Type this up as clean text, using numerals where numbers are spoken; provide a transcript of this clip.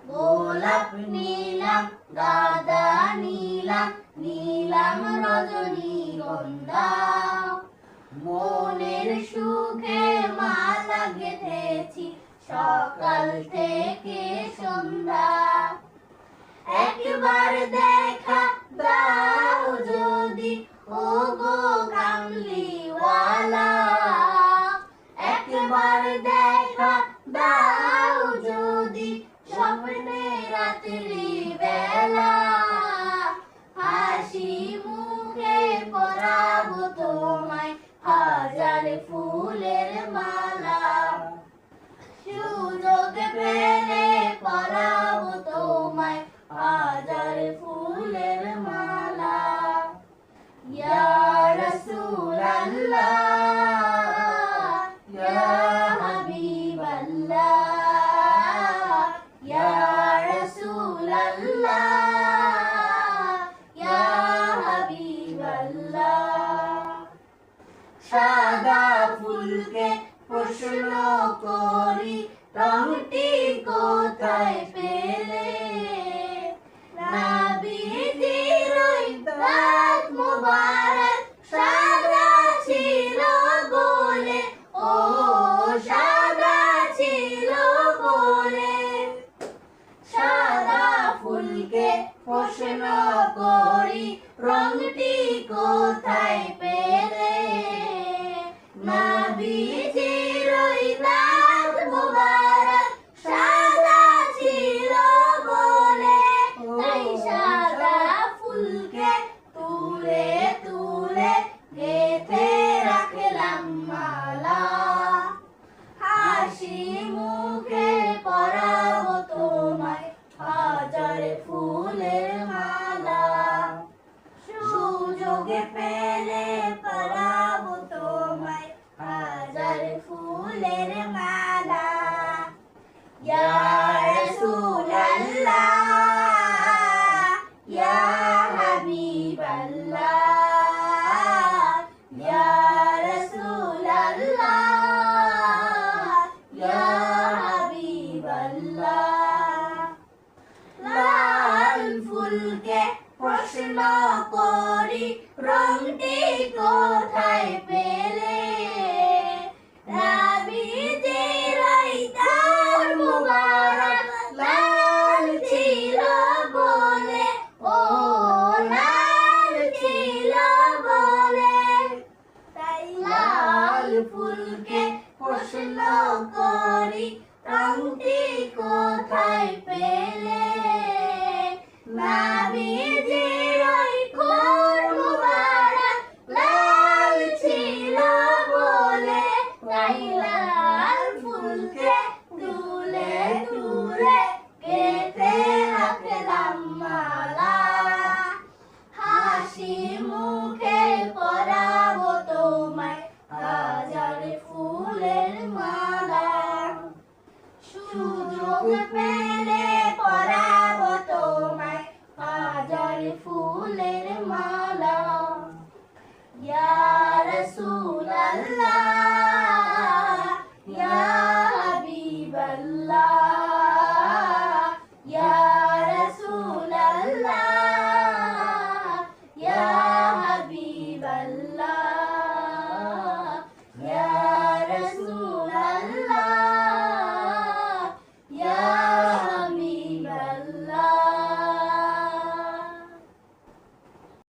গোলাপ নিলাম, গাঁদা নিলাম, নিলাম রজনীগন্ধা। মনের সুখে মালা গেঁথেছি সকাল থেকে সন্ধ্যা। একবার দেখা দাও যদি ও গো কামলিওয়ালা, একবার দেখা দাও যদি স্বপ্নে রাত্রি বেলা। হাসি মুখে পরাবো তোমায় হাজার ফুলের মালা। সুযোগ পেলে পরাবো তোমায় হাজার ফুলের মালা। ইয়া রাসূলাল্লাহ, ইয়া হাবিবাল্লাহ, ইয়া রাসূলাল্লাহ, ইয়া হাবিবাল্লাহ। সাদা ফুলকে প্রশ্ন করি রংটি কোথায় পেলে? নবীজির ওই দাঁত মোবারক সাদা ছিল বলে, ও সাদা ছিল বলে। সাদা ফুলকে প্রশ্ন করি রংটি কোথায় পেলে? নবীজির ওই দাঁত মোবারক সাদা ছিল বলে। তাই সাদা ফুলকে তুলে তুলে গেঁথে রাখলাম মালা। হাসি মুখে পরাবো তোমায় হাজার ফুলের মালা। সুযোগে পেলে পরাবো তোমায় হাজার ফুলের মালা। ইয়া রাসূলাল্লাহ, ইয়া হাবিবাল্লাহ, ইয়া রাসূলাল্লাহ, ইয়া হাবিবাল্লাহ। লাল ফুলকে প্রশ্ন করি রংটি কোথায় পেলে? নবীজির ওই দাঁত মোবারক লাল ছিল বলে, ও লাল ছিল বলে। তাই লাল ফুলকে প্রশ্ন করি রংটি কোথায় পেলে? নবীজির ওই ঠোঁট মোবারক লাল ছিল বলে। তাই লাল ফুলকে তুলে তুলে গেঁথে রাখলাম মালা। হাসি মুখে পরাবো তোমায় হাজার ফুলের মালা। সুযোগ পেলে পরাবো তোমায় হাজার ফুলের মালা। ইয়া রাসূলাল্লাহ, ইয়া